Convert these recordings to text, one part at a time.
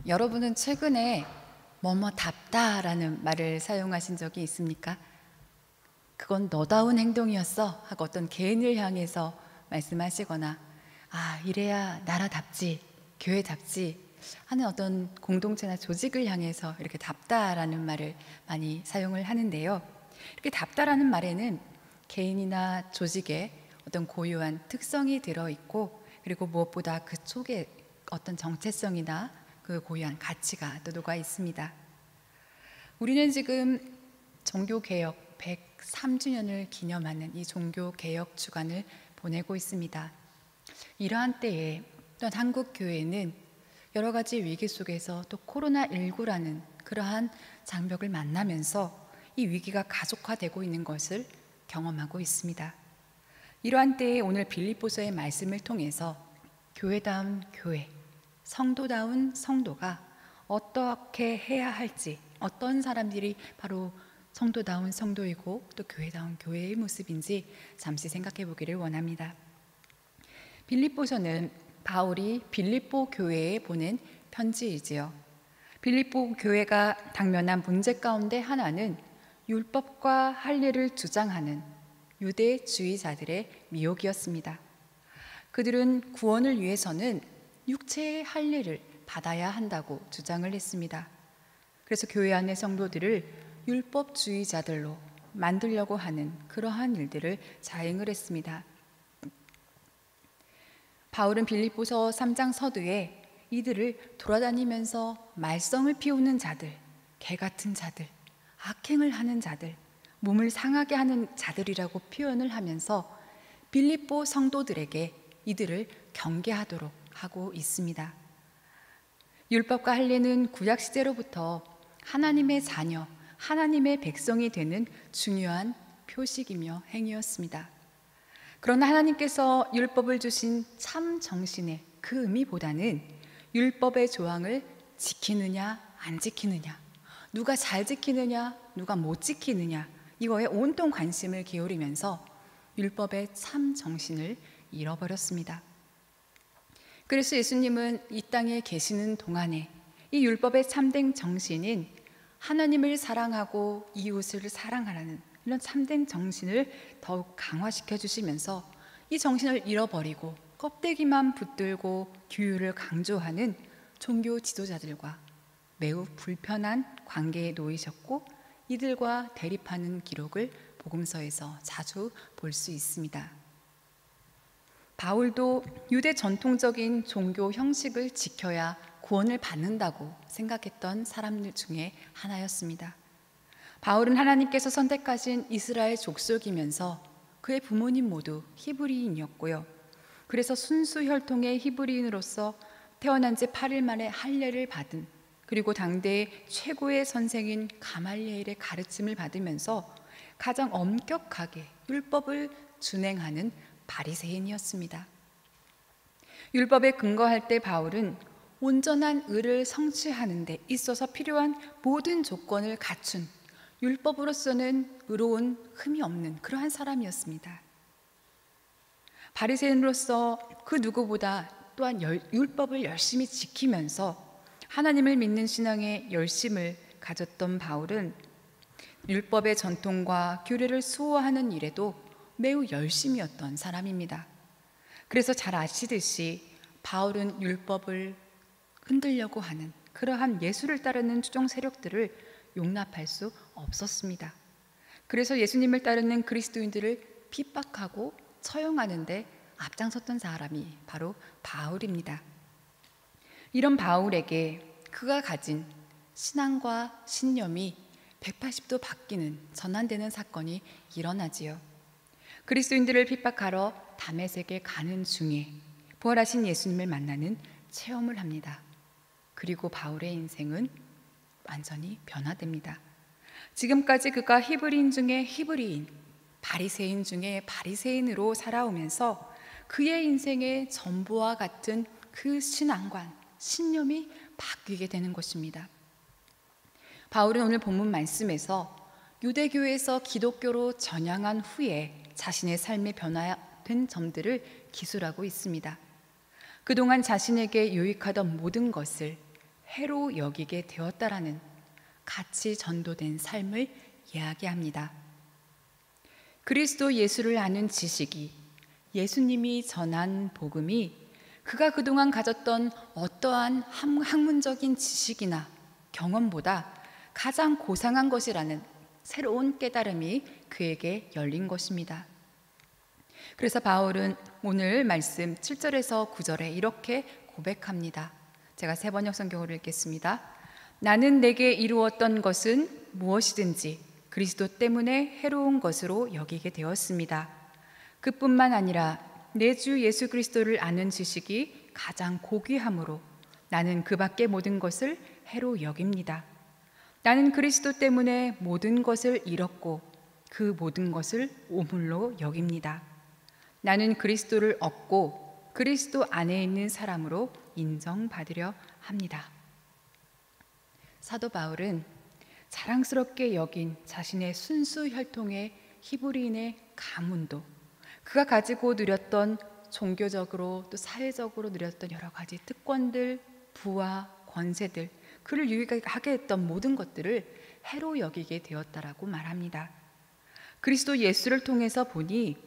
여러분은 최근에 뭐뭐답다라는 말을 사용하신 적이 있습니까? 그건 너다운 행동이었어 하고 어떤 개인을 향해서 말씀하시거나 이래야 나라답지, 교회답지 하는 어떤 공동체나 조직을 향해서 이렇게 답다라는 말을 많이 사용을 하는데요. 이렇게 답다라는 말에는 개인이나 조직의 어떤 고유한 특성이 들어있고, 그리고 무엇보다 그 속에 어떤 정체성이나 그 고유한 가치가 또 녹아 있습니다. 우리는 지금 종교개혁 103주년을 기념하는 이 종교개혁 주간을 보내고 있습니다. 이러한 때에 또한 한국 교회는 여러 가지 위기 속에서 또 코로나19라는 그러한 장벽을 만나면서 이 위기가 가속화되고 있는 것을 경험하고 있습니다. 이러한 때에 오늘 빌립보서의 말씀을 통해서 교회다운 교회, 성도다운 성도가 어떻게 해야 할지, 어떤 사람들이 바로 성도다운 성도이고 또 교회다운 교회의 모습인지 잠시 생각해 보기를 원합니다. 빌립보서는 바울이 빌립보 교회에 보낸 편지이지요. 빌립보 교회가 당면한 문제 가운데 하나는 율법과 할례를 주장하는 유대주의자들의 미혹이었습니다. 그들은 구원을 위해서는 육체의 할례를 받아야 한다고 주장을 했습니다. 그래서 교회 안의 성도들을 율법주의자들로 만들려고 하는 그러한 일들을 자행을 했습니다. 바울은 빌립보서 3장 서두에 이들을 돌아다니면서 말썽을 피우는 자들, 개 같은 자들, 악행을 하는 자들, 몸을 상하게 하는 자들이라고 표현을 하면서 빌립보 성도들에게 이들을 경계하도록 하고 있습니다. 율법과 할례는 구약 시대로부터 하나님의 자녀, 하나님의 백성이 되는 중요한 표식이며 행위였습니다. 그러나 하나님께서 율법을 주신 참 정신의 그 의미보다는 율법의 조항을 지키느냐 안 지키느냐, 누가 잘 지키느냐 누가 못 지키느냐, 이거에 온통 관심을 기울이면서 율법의 참 정신을 잃어버렸습니다. 그래서 예수님은 이 땅에 계시는 동안에 이 율법의 참된 정신인 하나님을 사랑하고 이웃을 사랑하라는 이런 참된 정신을 더욱 강화시켜 주시면서 이 정신을 잃어버리고 껍데기만 붙들고 규율을 강조하는 종교 지도자들과 매우 불편한 관계에 놓이셨고, 이들과 대립하는 기록을 복음서에서 자주 볼 수 있습니다. 바울도 유대 전통적인 종교 형식을 지켜야 구원을 받는다고 생각했던 사람들 중에 하나였습니다. 바울은 하나님께서 선택하신 이스라엘 족속이면서 그의 부모님 모두 히브리인이었고요. 그래서 순수 혈통의 히브리인으로서 태어난 지 8일 만에 할례를 받은, 그리고 당대의 최고의 선생인 가말리엘의 가르침을 받으면서 가장 엄격하게 율법을 준행하는 바리새인이었습니다. 율법에 근거할 때 바울은 온전한 의를 성취하는 데 있어서 필요한 모든 조건을 갖춘 율법으로서는 의로운 흠이 없는 그러한 사람이었습니다. 바리새인으로서 그 누구보다 또한 율법을 열심히 지키면서 하나님을 믿는 신앙에 열심을 가졌던 바울은 율법의 전통과 규례를 수호하는 일에도 매우 열심이었던 사람입니다. 그래서 잘 아시듯이 바울은 율법을 흔들려고 하는 그러한 예수를 따르는 추종 세력들을 용납할 수 없었습니다. 그래서 예수님을 따르는 그리스도인들을 핍박하고 처형하는 데 앞장섰던 사람이 바로 바울입니다. 이런 바울에게 그가 가진 신앙과 신념이 180도 바뀌는 전환되는 사건이 일어나지요. 그리스도인들을 핍박하러 다메섹에 가는 중에 부활하신 예수님을 만나는 체험을 합니다. 그리고 바울의 인생은 완전히 변화됩니다. 지금까지 그가 히브리인 중에 히브리인, 바리새인 중에 바리새인으로 살아오면서 그의 인생의 전부와 같은 그 신앙관, 신념이 바뀌게 되는 것입니다. 바울은 오늘 본문 말씀에서 유대교에서 기독교로 전향한 후에 자신의 삶의 변화된 점들을 기술하고 있습니다. 그동안 자신에게 유익하던 모든 것을 해로 여기게 되었다라는 같이 전도된 삶을 이야기합니다. 그리스도 예수를 아는 지식이, 예수님이 전한 복음이 그가 그동안 가졌던 어떠한 학문적인 지식이나 경험보다 가장 고상한 것이라는 새로운 깨달음이 그에게 열린 것입니다. 그래서 바울은 오늘 말씀 7절에서 9절에 이렇게 고백합니다. 제가 세 번역 성경으로 읽겠습니다. 나는 내게 이루었던 것은 무엇이든지 그리스도 때문에 해로운 것으로 여기게 되었습니다. 그뿐만 아니라 내 주 예수 그리스도를 아는 지식이 가장 고귀함으로 나는 그 밖의 모든 것을 해로 여깁니다. 나는 그리스도 때문에 모든 것을 잃었고 그 모든 것을 오물로 여깁니다. 나는 그리스도를 얻고 그리스도 안에 있는 사람으로 인정받으려 합니다. 사도 바울은 자랑스럽게 여긴 자신의 순수 혈통의 히브리인의 가문도, 그가 가지고 누렸던 종교적으로 또 사회적으로 누렸던 여러 가지 특권들, 부와 권세들, 그를 유익하게 했던 모든 것들을 해로 여기게 되었다라고 말합니다. 그리스도 예수를 통해서 보니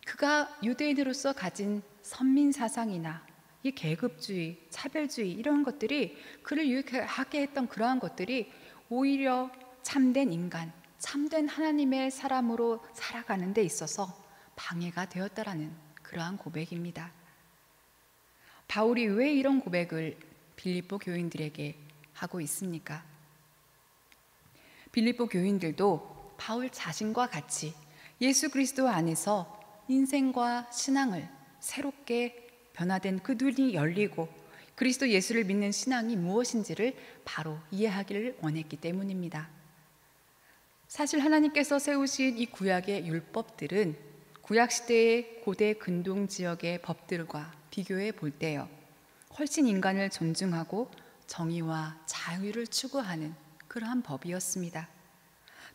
그가 유대인으로서 가진 선민 사상이나 이 계급주의, 차별주의 이런 것들이 그를 유익하게 했던 그러한 것들이 오히려 참된 인간, 참된 하나님의 사람으로 살아가는 데 있어서 방해가 되었다라는 그러한 고백입니다. 바울이 왜 이런 고백을 빌립보 교인들에게 하고 있습니까? 빌립보 교인들도 바울 자신과 같이 예수 그리스도 안에서 인생과 신앙을 새롭게 변화된 그 눈이 열리고 그리스도 예수를 믿는 신앙이 무엇인지를 바로 이해하기를 원했기 때문입니다. 사실 하나님께서 세우신 이 구약의 율법들은 구약시대의 고대 근동 지역의 법들과 비교해 볼 때요, 훨씬 인간을 존중하고 정의와 자유를 추구하는 그러한 법이었습니다.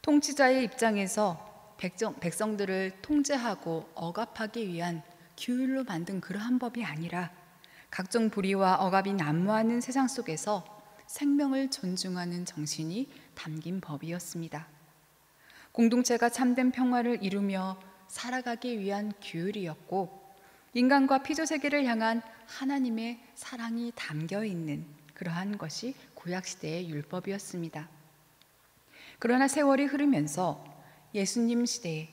통치자의 입장에서 백성들을 통제하고 억압하기 위한 규율로 만든 그러한 법이 아니라 각종 불의와 억압이 난무하는 세상 속에서 생명을 존중하는 정신이 담긴 법이었습니다. 공동체가 참된 평화를 이루며 살아가기 위한 규율이었고 인간과 피조세계를 향한 하나님의 사랑이 담겨 있는 그러한 것이 구약시대의 율법이었습니다. 그러나 세월이 흐르면서 예수님 시대에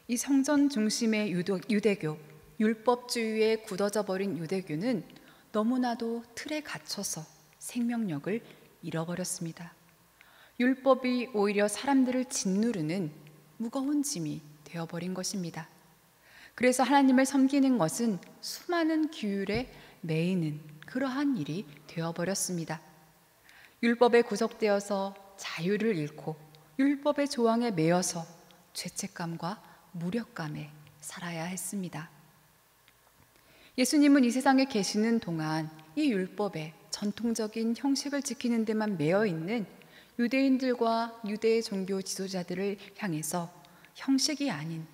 이 성전 중심의 유대교, 율법주의에 굳어져 버린 유대교는 너무나도 틀에 갇혀서 생명력을 잃어버렸습니다. 율법이 오히려 사람들을 짓누르는 무거운 짐이 되어버린 것입니다. 그래서 하나님을 섬기는 것은 수많은 규율에 매이는 그러한 일이 되어버렸습니다. 율법에 구속되어서 자유를 잃고 율법의 조항에 매여서 죄책감과 무력감에 살아야 했습니다. 예수님은 이 세상에 계시는 동안 이 율법의 전통적인 형식을 지키는 데만 매여 있는 유대인들과 유대 종교 지도자들을 향해서 형식이 아닌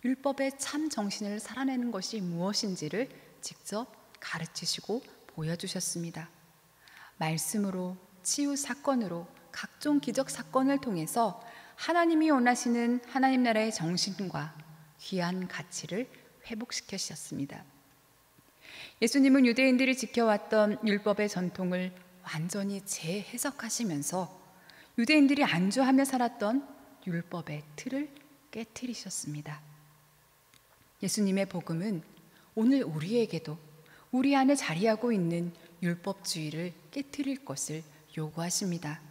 율법의 참 정신을 살아내는 것이 무엇인지를 직접 가르치시고 보여주셨습니다. 말씀으로, 치유 사건으로, 각종 기적 사건을 통해서 하나님이 원하시는 하나님 나라의 정신과 귀한 가치를 회복시키셨습니다. 예수님은 유대인들이 지켜왔던 율법의 전통을 완전히 재해석하시면서 유대인들이 안주하며 살았던 율법의 틀을 깨트리셨습니다. 예수님의 복음은 오늘 우리에게도 우리 안에 자리하고 있는 율법주의를 깨트릴 것을 요구하십니다.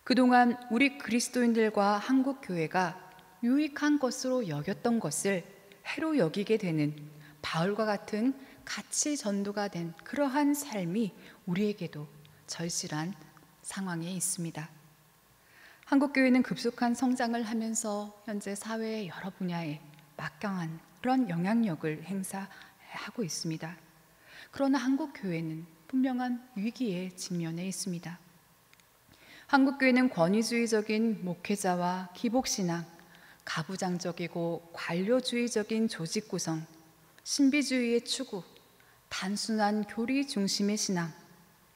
그동안 우리 그리스도인들과 한국 교회가 유익한 것으로 여겼던 것을 해로 여기게 되는 바울과 같은 가치 전도가 된 그러한 삶이 우리에게도 절실한 상황에 있습니다. 한국 교회는 급속한 성장을 하면서 현재 사회의 여러 분야에 막강한 그런 영향력을 행사하고 있습니다. 그러나 한국 교회는 분명한 위기에 직면해 있습니다. 한국 교회는 권위주의적인 목회자와 기복신앙, 가부장적이고 관료주의적인 조직 구성, 신비주의의 추구, 단순한 교리 중심의 신앙,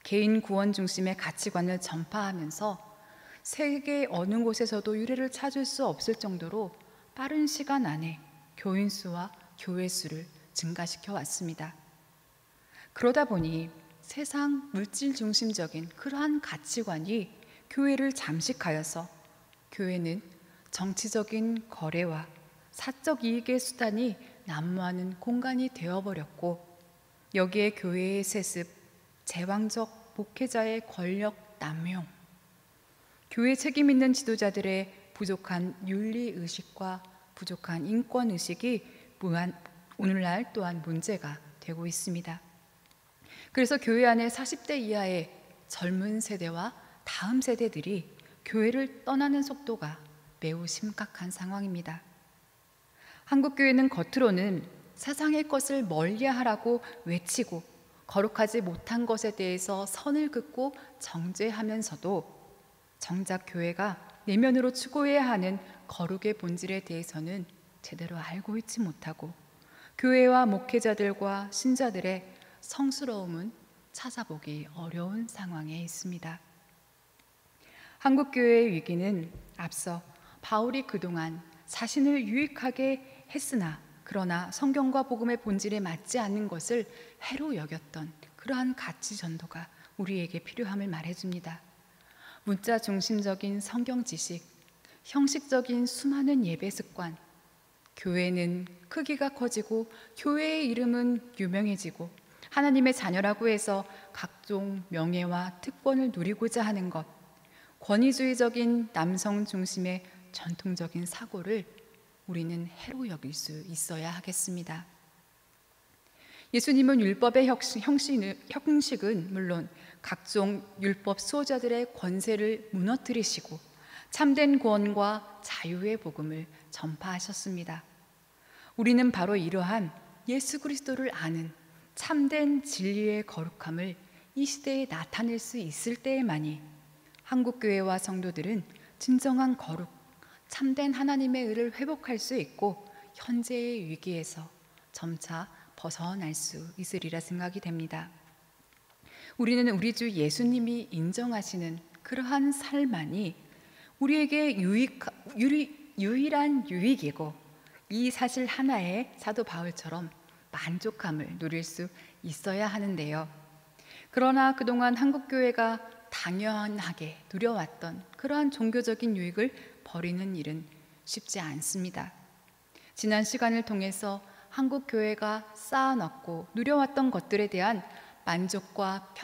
개인 구원 중심의 가치관을 전파하면서 세계 어느 곳에서도 유래를 찾을 수 없을 정도로 빠른 시간 안에 교인 수와 교회 수를 증가시켜 왔습니다. 그러다 보니 세상 물질 중심적인 그러한 가치관이 교회를 잠식하여서 교회는 정치적인 거래와 사적 이익의 수단이 난무하는 공간이 되어버렸고, 여기에 교회의 세습, 제왕적 목회자의 권력 남용, 교회 책임 있는 지도자들의 부족한 윤리의식과 부족한 인권의식이 오늘날 또한 문제가 되고 있습니다. 그래서 교회 안에 40대 이하의 젊은 세대와 다음 세대들이 교회를 떠나는 속도가 매우 심각한 상황입니다. 한국교회는 겉으로는 세상의 것을 멀리하라고 외치고 거룩하지 못한 것에 대해서 선을 긋고 정죄하면서도 정작 교회가 내면으로 추구해야 하는 거룩의 본질에 대해서는 제대로 알고 있지 못하고 교회와 목회자들과 신자들의 성스러움은 찾아보기 어려운 상황에 있습니다. 한국교회의 위기는 앞서 바울이 그동안 자신을 유익하게 했으나 그러나 성경과 복음의 본질에 맞지 않는 것을 해로 여겼던 그러한 가치 전도가 우리에게 필요함을 말해줍니다. 문자 중심적인 성경 지식, 형식적인 수많은 예배 습관, 교회는 크기가 커지고 교회의 이름은 유명해지고 하나님의 자녀라고 해서 각종 명예와 특권을 누리고자 하는 것, 권위주의적인 남성 중심의 전통적인 사고를 우리는 해로 여길 수 있어야 하겠습니다. 예수님은 율법의 형식은 물론 각종 율법 수호자들의 권세를 무너뜨리시고 참된 구원과 자유의 복음을 전파하셨습니다. 우리는 바로 이러한 예수 그리스도를 아는 참된 진리의 거룩함을 이 시대에 나타낼 수 있을 때에만이 한국교회와 성도들은 진정한 거룩, 참된 하나님의 의를 회복할 수 있고 현재의 위기에서 점차 벗어날 수 있으리라 생각이 됩니다. 우리는 우리 주 예수님이 인정하시는 그러한 삶만이 우리에게 유일한 유익이고 이 사실 하나에 사도 바울처럼 만족함을 누릴 수 있어야 하는데요. 그러나 그동안 한국교회가 당연하게 누려왔던 그러한 종교적인 유익을 버리는 일은 쉽지 않습니다. 지난 시간을 통해서 한국교회가 쌓아놨고 누려왔던 것들에 대한 만족과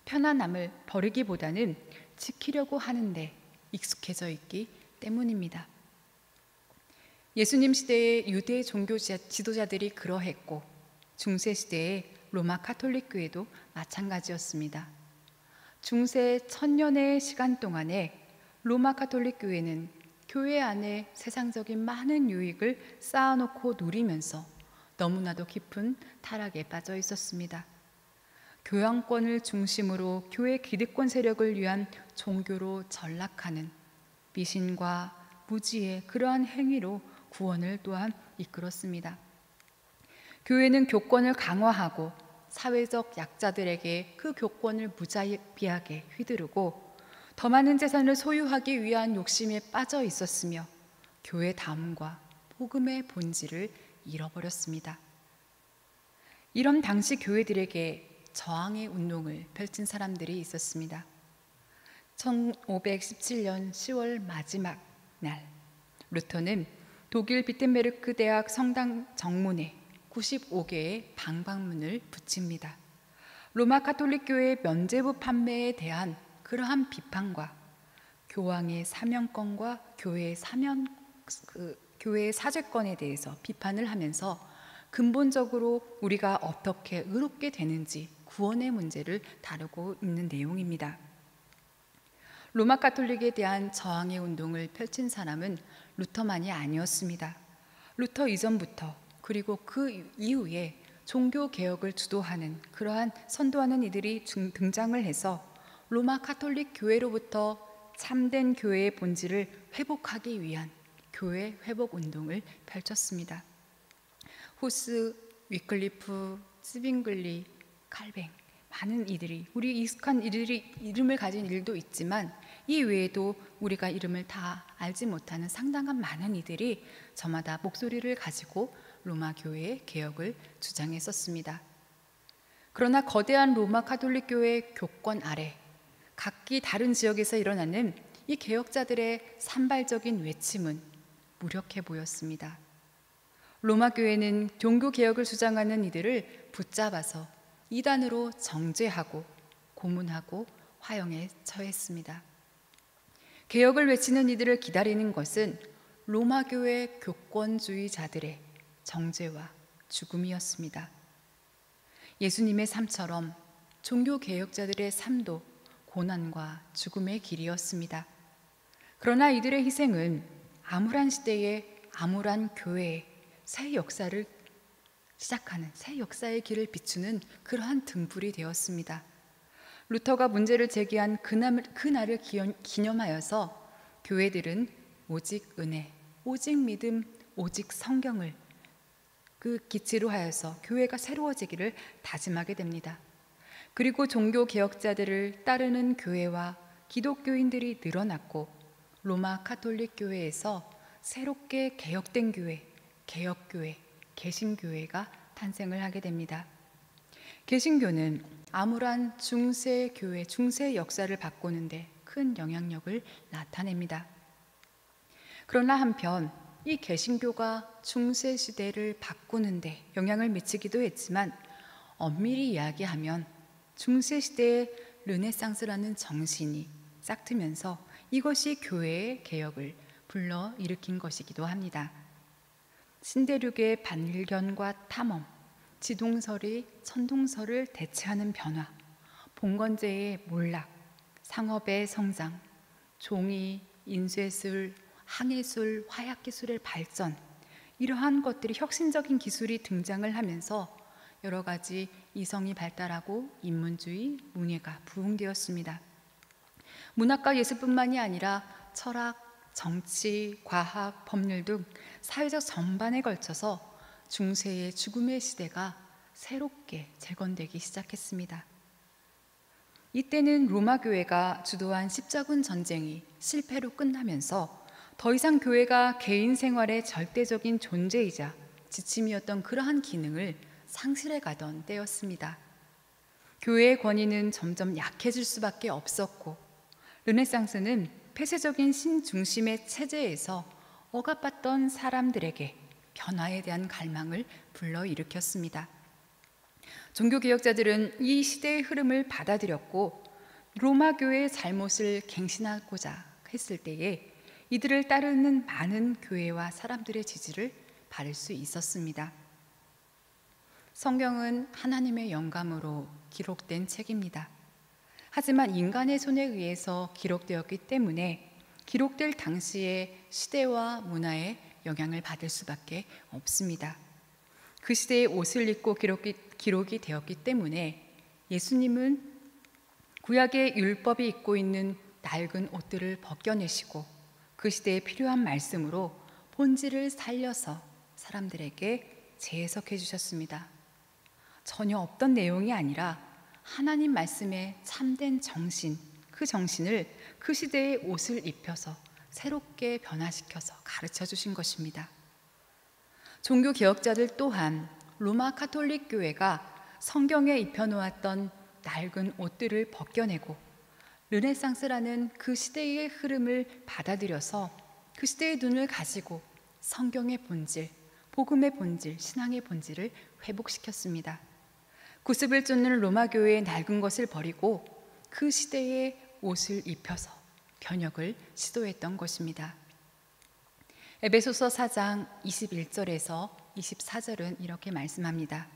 편안함을 버리기보다는 지키려고 하는데 익숙해져 있기 때문입니다. 예수님 시대의 유대 종교 지도자들이 그러했고 중세 시대의 로마 가톨릭 교회도 마찬가지였습니다. 중세 1000년의 시간 동안에 로마 가톨릭 교회는 교회 안에 세상적인 많은 유익을 쌓아놓고 누리면서 너무나도 깊은 타락에 빠져 있었습니다. 교양권을 중심으로 교회 기득권 세력을 위한 종교로 전락하는 미신과 무지의 그러한 행위로 구원을 또한 이끌었습니다. 교회는 교권을 강화하고 사회적 약자들에게 그 교권을 무자비하게 휘두르고 더 많은 재산을 소유하기 위한 욕심에 빠져 있었으며 교회다움과 복음의 본질을 잃어버렸습니다. 이런 당시 교회들에게 저항의 운동을 펼친 사람들이 있었습니다. 1517년 10월 마지막 날, 루터는 독일 비텐베르크 대학 성당 정문에 95개의 방방문을 붙입니다. 로마 가톨릭 교회의 면죄부 판매에 대한 그러한 비판과 교황의 사명권과 교회의 사죄권에 대해서 비판을 하면서 근본적으로 우리가 어떻게 의롭게 되는지 구원의 문제를 다루고 있는 내용입니다. 로마 가톨릭에 대한 저항의 운동을 펼친 사람은 루터만이 아니었습니다. 루터 이전부터 그리고 그 이후에 종교 개혁을 주도하는 그러한 선도하는 이들이 등장을 해서 로마 가톨릭 교회로부터 참된 교회의 본질을 회복하기 위한 교회 회복 운동을 펼쳤습니다. 후스, 위클리프, 스빙글리, 칼뱅 많은 이들이, 우리 익숙한 이들이 이름을 가진 일도 있지만 이 외에도 우리가 이름을 다 알지 못하는 상당한 많은 이들이 저마다 목소리를 가지고 로마 교회의 개혁을 주장했었습니다. 그러나 거대한 로마 가톨릭 교회의 교권 아래 각기 다른 지역에서 일어나는 이 개혁자들의 산발적인 외침은 무력해 보였습니다. 로마 교회는 종교 개혁을 주장하는 이들을 붙잡아서 이단으로 정죄하고 고문하고 화형에 처했습니다. 개혁을 외치는 이들을 기다리는 것은 로마 교회 교권주의자들의 정죄와 죽음이었습니다. 예수님의 삶처럼 종교 개혁자들의 삶도 고난과 죽음의 길이었습니다. 그러나 이들의 희생은 암울한 시대에 암울한 교회의 새 역사를 시작하는 새 역사의 길을 비추는 그러한 등불이 되었습니다. 루터가 문제를 제기한 그날을 기념하여서 교회들은 오직 은혜, 오직 믿음, 오직 성경을 그 기치로 하여서 교회가 새로워지기를 다짐하게 됩니다. 그리고 종교 개혁자들을 따르는 교회와 기독교인들이 늘어났고 로마 가톨릭 교회에서 새롭게 개혁된 교회, 개혁교회, 개신교회가 탄생을 하게 됩니다. 개신교는 암울한 중세 교회, 중세 역사를 바꾸는데 큰 영향력을 나타냅니다. 그러나 한편 이 개신교가 중세 시대를 바꾸는데 영향을 미치기도 했지만 엄밀히 이야기하면 중세 시대의 르네상스라는 정신이 싹트면서 이것이 교회의 개혁을 불러일으킨 것이기도 합니다. 신대륙의 반일견과 탐험, 지동설이 천동설을 대체하는 변화, 봉건제의 몰락, 상업의 성장, 종이, 인쇄술, 항해술, 화약기술의 발전, 이러한 것들이 혁신적인 기술이 등장을 하면서 여러 가지 이성이 발달하고 인문주의, 문예가 부흥되었습니다. 문학과 예술뿐만이 아니라 철학, 정치, 과학, 법률 등 사회적 전반에 걸쳐서 중세의 죽음의 시대가 새롭게 재건되기 시작했습니다. 이때는 로마 교회가 주도한 십자군 전쟁이 실패로 끝나면서 더 이상 교회가 개인 생활의 절대적인 존재이자 지침이었던 그러한 기능을 상실해 가던 때였습니다. 교회의 권위는 점점 약해질 수밖에 없었고 르네상스는 폐쇄적인 신중심의 체제에서 억압받던 사람들에게 변화에 대한 갈망을 불러일으켰습니다. 종교개혁자들은 이 시대의 흐름을 받아들였고 로마 교회의 잘못을 갱신하고자 했을 때에 이들을 따르는 많은 교회와 사람들의 지지를 받을 수 있었습니다. 성경은 하나님의 영감으로 기록된 책입니다. 하지만 인간의 손에 의해서 기록되었기 때문에 기록될 당시의 시대와 문화에 영향을 받을 수밖에 없습니다. 그 시대의 옷을 입고 기록이 되었기 때문에 예수님은 구약의 율법이 입고 있는 낡은 옷들을 벗겨내시고 그 시대에 필요한 말씀으로 본질을 살려서 사람들에게 재해석해 주셨습니다. 전혀 없던 내용이 아니라 하나님 말씀의 참된 정신, 그 정신을 그 시대의 옷을 입혀서 새롭게 변화시켜서 가르쳐 주신 것입니다. 종교 개혁자들 또한 로마 가톨릭 교회가 성경에 입혀놓았던 낡은 옷들을 벗겨내고 르네상스라는 그 시대의 흐름을 받아들여서 그 시대의 눈을 가지고 성경의 본질, 복음의 본질, 신앙의 본질을 회복시켰습니다. 구습을 쫓는 로마 교회의 낡은 것을 버리고 그 시대의 옷을 입혀서 변혁을 시도했던 것입니다. 에베소서 4장 21절에서 24절은 이렇게 말씀합니다.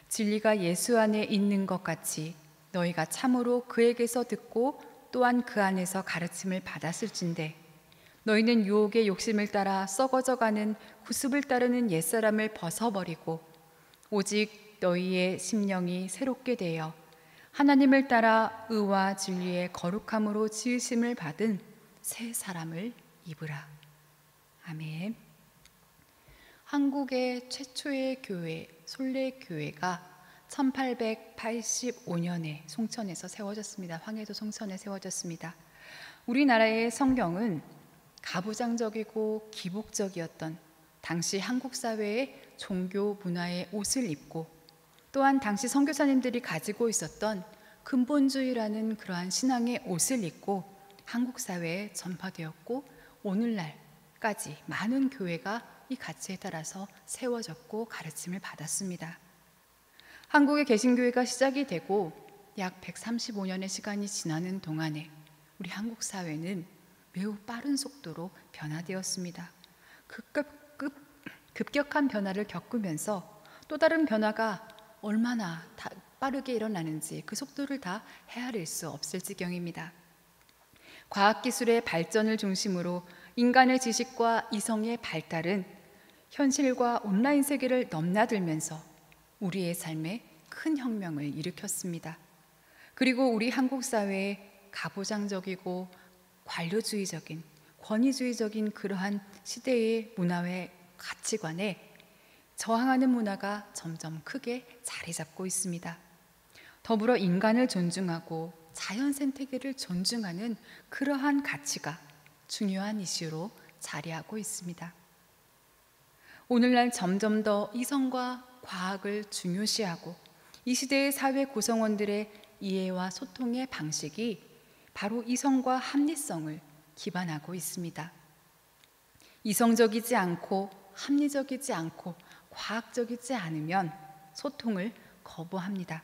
진리가 예수 안에 있는 것 같이 너희가 참으로 그에게서 듣고 또한 그 안에서 가르침을 받았을진대 너희는 유혹의 욕심을 따라 썩어져가는 구습을 따르는 옛사람을 벗어버리고 오직 너희의 심령이 새롭게 되어 하나님을 따라 의와 진리의 거룩함으로 지으심을 받은 새 사람을 입으라. 아멘. 한국의 최초의 교회, 솔레교회가 1885년에 송천에서 세워졌습니다. 황해도 송천에 세워졌습니다. 우리나라의 성경은 가부장적이고 기복적이었던 당시 한국 사회의 종교 문화의 옷을 입고, 또한 당시 선교사님들이 가지고 있었던 근본주의라는 그러한 신앙의 옷을 입고 한국 사회에 전파되었고, 오늘날까지 많은 교회가 이 가치에 따라서 세워졌고 가르침을 받았습니다. 한국의 개신교회가 시작이 되고 약 135년의 시간이 지나는 동안에 우리 한국 사회는 매우 빠른 속도로 변화되었습니다. 급격한 변화를 겪으면서 또 다른 변화가 얼마나 빠르게 일어나는지 그 속도를 다 헤아릴 수 없을 지경입니다. 과학기술의 발전을 중심으로 인간의 지식과 이성의 발달은 현실과 온라인 세계를 넘나들면서 우리의 삶에 큰 혁명을 일으켰습니다. 그리고 우리 한국 사회에 가부장적이고 관료주의적인, 권위주의적인 그러한 시대의 문화의 가치관에 저항하는 문화가 점점 크게 자리 잡고 있습니다. 더불어 인간을 존중하고 자연 생태계를 존중하는 그러한 가치가 중요한 이슈로 자리하고 있습니다. 오늘날 점점 더 이성과 과학을 중요시하고 이 시대의 사회 구성원들의 이해와 소통의 방식이 바로 이성과 합리성을 기반하고 있습니다. 이성적이지 않고 합리적이지 않고 과학적이지 않으면 소통을 거부합니다.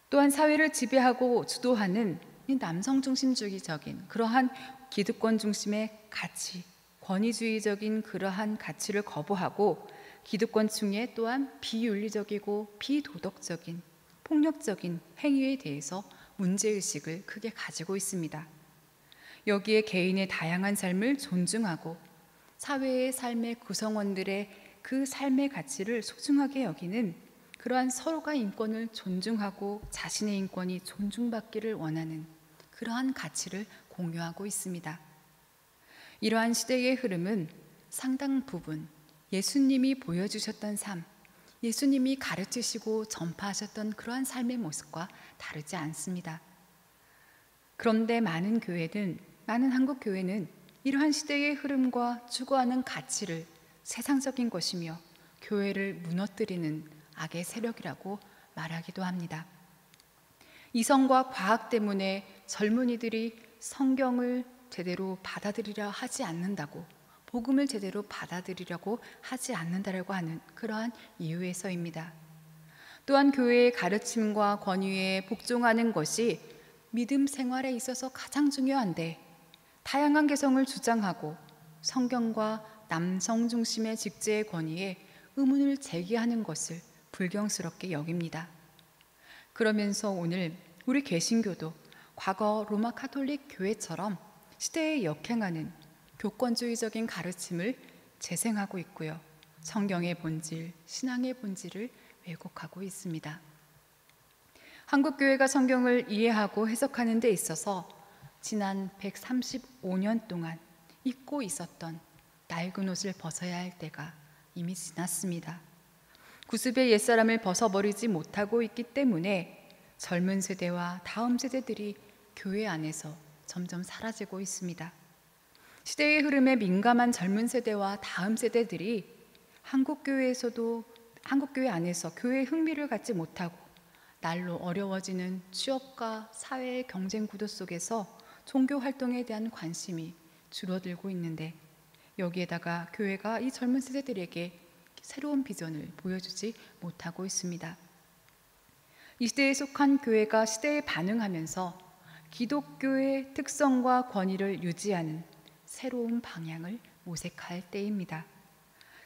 또한 사회를 지배하고 주도하는 남성 중심주의적인 그러한 기득권 중심의 가치, 권위주의적인 그러한 가치를 거부하고 기득권층의 또한 비윤리적이고 비도덕적인 폭력적인 행위에 대해서 문제의식을 크게 가지고 있습니다. 여기에 개인의 다양한 삶을 존중하고 사회의 삶의 구성원들의 그 삶의 가치를 소중하게 여기는 그러한 서로가 인권을 존중하고 자신의 인권이 존중받기를 원하는 그러한 가치를 공유하고 있습니다. 이러한 시대의 흐름은 상당 부분 예수님이 보여주셨던 삶, 예수님이 가르치시고 전파하셨던 그러한 삶의 모습과 다르지 않습니다. 그런데 많은 한국 교회는 이러한 시대의 흐름과 추구하는 가치를 세상적인 것이며 교회를 무너뜨리는 악의 세력이라고 말하기도 합니다. 이성과 과학 때문에 젊은이들이 성경을 제대로 받아들이려 하지 않는다고, 복음을 제대로 받아들이려고 하지 않는다라고 하는 그러한 이유에서입니다. 또한 교회의 가르침과 권위에 복종하는 것이 믿음 생활에 있어서 가장 중요한데, 다양한 개성을 주장하고 성경과 남성 중심의 직제의 권위에 의문을 제기하는 것을 불경스럽게 여깁니다. 그러면서 오늘 우리 개신교도 과거 로마 카톨릭 교회처럼 시대에 역행하는 교권주의적인 가르침을 재생하고 있고요. 성경의 본질, 신앙의 본질을 왜곡하고 있습니다. 한국교회가 성경을 이해하고 해석하는 데 있어서 지난 135년 동안 입고 있었던 낡은 옷을 벗어야 할 때가 이미 지났습니다. 구습의 옛사람을 벗어버리지 못하고 있기 때문에 젊은 세대와 다음 세대들이 교회 안에서 점점 사라지고 있습니다. 시대의 흐름에 민감한 젊은 세대와 다음 세대들이 한국교회 안에서 교회의 흥미를 갖지 못하고 날로 어려워지는 취업과 사회의 경쟁 구도 속에서 종교 활동에 대한 관심이 줄어들고 있는데, 여기에다가 교회가 이 젊은 세대들에게 새로운 비전을 보여주지 못하고 있습니다. 이 시대에 속한 교회가 시대에 반응하면서 기독교의 특성과 권위를 유지하는 새로운 방향을 모색할 때입니다.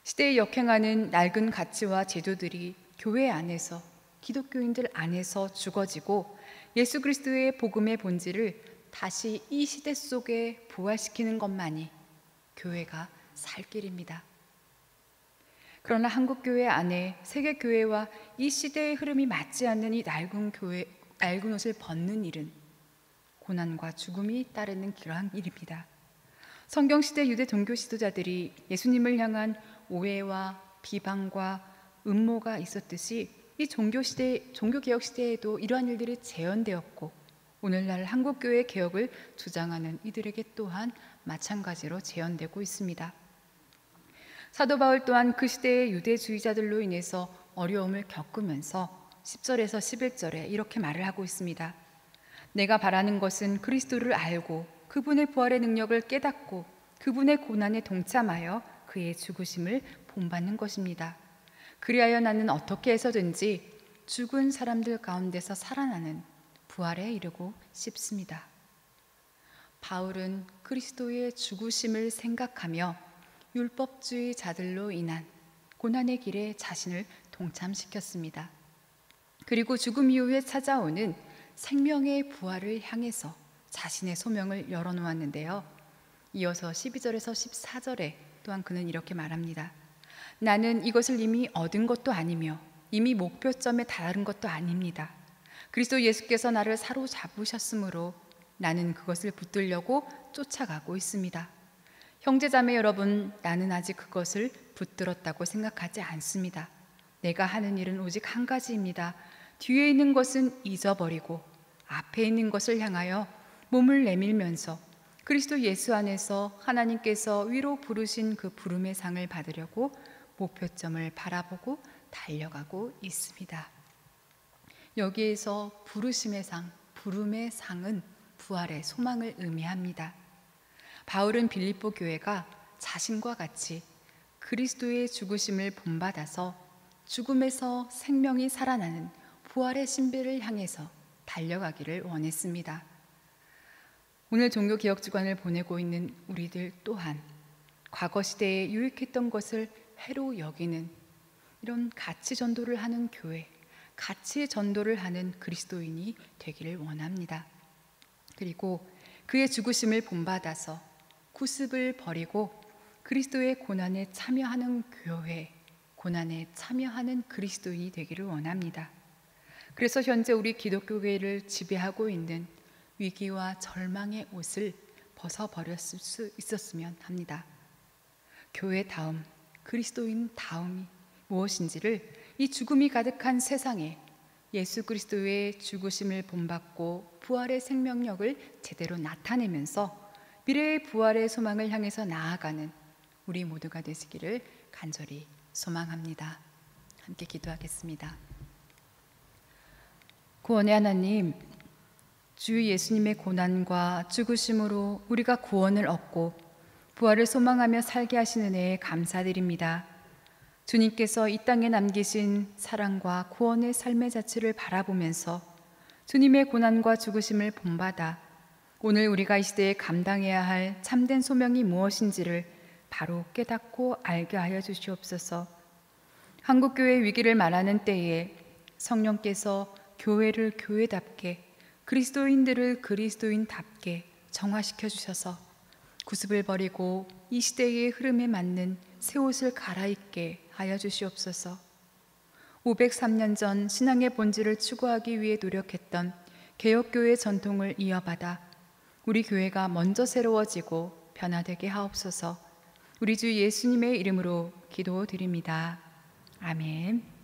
시대에 역행하는 낡은 가치와 제도들이 교회 안에서, 기독교인들 안에서 죽어지고 예수 그리스도의 복음의 본질을 다시 이 시대 속에 부활시키는 것만이 교회가 살 길입니다. 그러나 한국교회 안에 세계교회와 이 시대의 흐름이 맞지 않는 이 낡은 옷을 벗는 일은 고난과 죽음이 따르는 그러한 일입니다. 성경시대 유대 종교 지도자들이 예수님을 향한 오해와 비방과 음모가 있었듯이 이 종교개혁 시대에도 이러한 일들이 재현되었고 오늘날 한국교회 개혁을 주장하는 이들에게 또한 마찬가지로 재현되고 있습니다. 사도 바울 또한 그 시대의 유대주의자들로 인해서 어려움을 겪으면서 10절에서 11절에 이렇게 말을 하고 있습니다. 내가 바라는 것은 그리스도를 알고 그분의 부활의 능력을 깨닫고 그분의 고난에 동참하여 그의 죽으심을 본받는 것입니다. 그리하여 나는 어떻게 해서든지 죽은 사람들 가운데서 살아나는 부활에 이르고 싶습니다. 바울은 그리스도의 죽으심을 생각하며 율법주의자들로 인한 고난의 길에 자신을 동참시켰습니다. 그리고 죽음 이후에 찾아오는 생명의 부활을 향해서 자신의 소명을 열어놓았는데요. 이어서 12절에서 14절에 또한 그는 이렇게 말합니다. 나는 이것을 이미 얻은 것도 아니며 이미 목표점에 달한 것도 아닙니다. 그리스도 예수께서 나를 사로잡으셨으므로 나는 그것을 붙들려고 쫓아가고 있습니다. 형제자매 여러분, 나는 아직 그것을 붙들었다고 생각하지 않습니다. 내가 하는 일은 오직 한 가지입니다. 뒤에 있는 것은 잊어버리고 앞에 있는 것을 향하여 몸을 내밀면서 그리스도 예수 안에서 하나님께서 위로 부르신 그 부름의 상을 받으려고 목표점을 바라보고 달려가고 있습니다. 여기에서 부르심의 상, 부름의 상은 부활의 소망을 의미합니다. 바울은 빌립보 교회가 자신과 같이 그리스도의 죽으심을 본받아서 죽음에서 생명이 살아나는 부활의 신비를 향해서 달려가기를 원했습니다. 오늘 종교개혁주간을 보내고 있는 우리들 또한 과거 시대에 유익했던 것을 해로 여기는 이런 가치 전도를 하는 교회, 가치 전도를 하는 그리스도인이 되기를 원합니다. 그리고 그의 죽으심을 본받아서 구습을 버리고 그리스도의 고난에 참여하는 교회, 고난에 참여하는 그리스도인이 되기를 원합니다. 그래서 현재 우리 기독교계를 지배하고 있는 위기와 절망의 옷을 벗어버렸을 수 있었으면 합니다. 교회 다음, 그리스도인 다음이 무엇인지를 이 죽음이 가득한 세상에 예수 그리스도의 죽으심을 본받고 부활의 생명력을 제대로 나타내면서 미래의 부활의 소망을 향해서 나아가는 우리 모두가 되시기를 간절히 소망합니다. 함께 기도하겠습니다. 구원의 하나님, 주 예수님의 고난과 죽으심으로 우리가 구원을 얻고 부활을 소망하며 살게 하시는 은혜에 감사드립니다. 주님께서 이 땅에 남기신 사랑과 구원의 삶의 자체를 바라보면서 주님의 고난과 죽으심을 본받아 오늘 우리가 이 시대에 감당해야 할 참된 소명이 무엇인지를 바로 깨닫고 알게 하여 주시옵소서. 한국교회의 위기를 말하는 때에 성령께서 교회를 교회답게, 그리스도인들을 그리스도인답게 정화시켜 주셔서 구습을 버리고 이 시대의 흐름에 맞는 새 옷을 갈아입게 하여 주시옵소서. 503년 전 신앙의 본질을 추구하기 위해 노력했던 개혁교회 전통을 이어받아 우리 교회가 먼저 새로워지고 변화되게 하옵소서. 우리 주 예수님의 이름으로 기도드립니다. 아멘.